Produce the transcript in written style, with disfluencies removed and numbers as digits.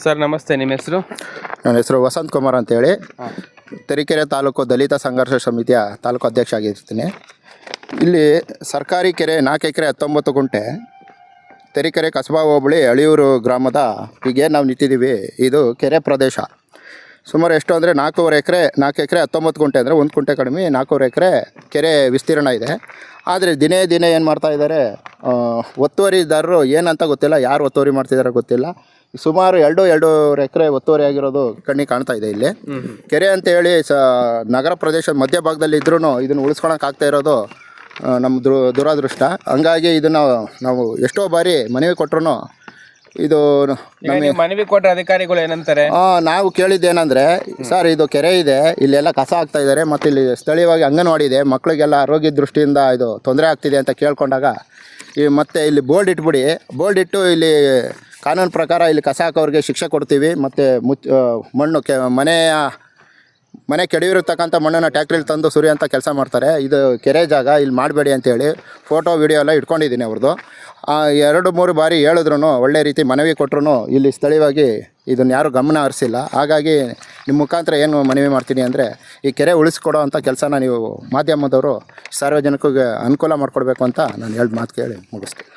Sir ನಮಸ್ತೆ, ನಿಮ್ಮ ಹೆಸರು? ನನ್ನ ಹೆಸರು ವಸಂತ್ ಕುಮಾರ್ ಅಂತೇಳಿ, ತರೀಕೆರೆ ತಾಲೂಕು ದಲಿತ ಸಂಘರ್ಷ ಸಮಿತಿಯ ತಾಲೂಕು ಅಧ್ಯಕ್ಷ ಆಗಿರ್ತೀನಿ. ಇಲ್ಲಿ ಸರ್ಕಾರಿ ಕೆರೆ 4 ಎಕರೆ 19 ಗುಂಟೆ, ತರೀಕೆರೆ ಕಸಬಾ ಹೋಬಳಿ ಅಳಿಯೂರು ಗ್ರಾಮದ ಹೀಗೆ ನಾವು ನಿಂತಿದ್ದೀವಿ. ಇದು ಕೆರೆ ಪ್ರದೇಶ. ಸುಮಾರು ಎಷ್ಟು ಅಂದರೆ 4 ಎಕರೆ 19 ಗುಂಟೆ ಅಂದರೆ 1 ಗುಂಟೆ ಕಡಿಮೆ 4 ಎಕರೆ ಕೆರೆ ವಿಸ್ತೀರ್ಣ ಇದೆ. ಆದರೆ ದಿನೇ ಏನು ಮಾಡ್ತಾ ಇದ್ದಾರೆ, ಒತ್ತುವರಿದಾರರು ಏನಂತ ಗೊತ್ತಿಲ್ಲ, ಯಾರು ಒತ್ತುವರಿ ಮಾಡ್ತಿದ್ದಾರೆ ಗೊತ್ತಿಲ್ಲ. ಸುಮಾರು 2.5 ಎಕರೆ ಒತ್ತುವರಿ ಆಗಿರೋದು ಕಣ್ಣಿಗೆ ಕಾಣ್ತಾ ಇದೆ. ಇಲ್ಲಿ ಕೆರೆ ಅಂತೇಳಿ ನಗರ ಪ್ರದೇಶದ ಮಧ್ಯಭಾಗದಲ್ಲಿ ಇದ್ರೂ ಇದನ್ನು ಉಳಿಸ್ಕೊಳಕ್ಕಾಗ್ತಾ ಇರೋದು ನಮ್ಮ ದುರಾದೃಷ್ಟ. ಹಂಗಾಗಿ ಇದನ್ನು ನಾವು ಎಷ್ಟೋ ಬಾರಿ ಮನವಿ ಕೊಟ್ಟರು ಇದು ಮನವಿ ಕೊಟ್ಟ ಅಧಿಕಾರಿಗಳು ಏನಂತಾರೆ? ನಾವು ಕೇಳಿದ್ದೇನೆಂದರೆ, ಸರ್ ಇದು ಕೆರೆ ಇದೆ, ಇಲ್ಲೆಲ್ಲ ಕಸ ಆಗ್ತಾ ಇದ್ದಾರೆ ಮತ್ತು ಇಲ್ಲಿ ಸ್ಥಳೀಯವಾಗಿ ಅಂಗನವಾಡಿ ಇದೆ, ಮಕ್ಕಳಿಗೆಲ್ಲ ಆರೋಗ್ಯ ದೃಷ್ಟಿಯಿಂದ ಇದು ತೊಂದರೆ ಆಗ್ತಿದೆ ಅಂತ ಕೇಳ್ಕೊಂಡಾಗ ಮತ್ತು ಇಲ್ಲಿ ಬೋರ್ಡ್ ಇಟ್ಬಿಡಿ, ಬೋರ್ಡ್ ಇಟ್ಟು ಇಲ್ಲಿ ಕಾನೂನು ಪ್ರಕಾರ ಇಲ್ಲಿ ಕಸ ಹಾಕೋರಿಗೆ ಶಿಕ್ಷೆ ಕೊಡ್ತೀವಿ ಮತ್ತು ಮಣ್ಣು ಮನೆ ಕೆಡವಿರತಕ್ಕಂಥ ಮಣ್ಣನ್ನು ಟ್ಯಾಕ್ಟ್ರಿಲಿ ತಂದು ಸುರಿಯೋಂಥ ಕೆಲಸ ಮಾಡ್ತಾರೆ. ಇದು ಕೆರೆ ಜಾಗ, ಇಲ್ಲಿ ಮಾಡಬೇಡಿ ಅಂತೇಳಿ ಫೋಟೋ ವಿಡಿಯೋ ಎಲ್ಲ ಇಟ್ಕೊಂಡಿದ್ದೀನಿ ಅವ್ರದ್ದು. 2-3 ಬಾರಿ ಹೇಳಿದ್ರು, ಒಳ್ಳೆ ರೀತಿ ಮನವಿ ಕೊಟ್ಟರು ಇಲ್ಲಿ ಸ್ಥಳೀಯವಾಗಿ ಇದನ್ನು ಯಾರೂ ಗಮನ ಹರಿಸಿಲ್ಲ. ಹಾಗಾಗಿ ನಿಮ್ಮ ಮುಖಾಂತರ ಏನು ಮನವಿ ಮಾಡ್ತೀನಿ ಅಂದರೆ, ಈ ಕೆರೆ ಉಳಿಸ್ಕೊಡೋ ಅಂಥ ಕೆಲಸನ ನೀವು ಮಾಧ್ಯಮದವರು ಸಾರ್ವಜನಿಕರಿಗೆ ಅನುಕೂಲ ಮಾಡಿಕೊಡ್ಬೇಕು ಅಂತ ನಾನು ಮಾತು ಕೇಳಿ ಮುಗಿಸ್ತೀನಿ.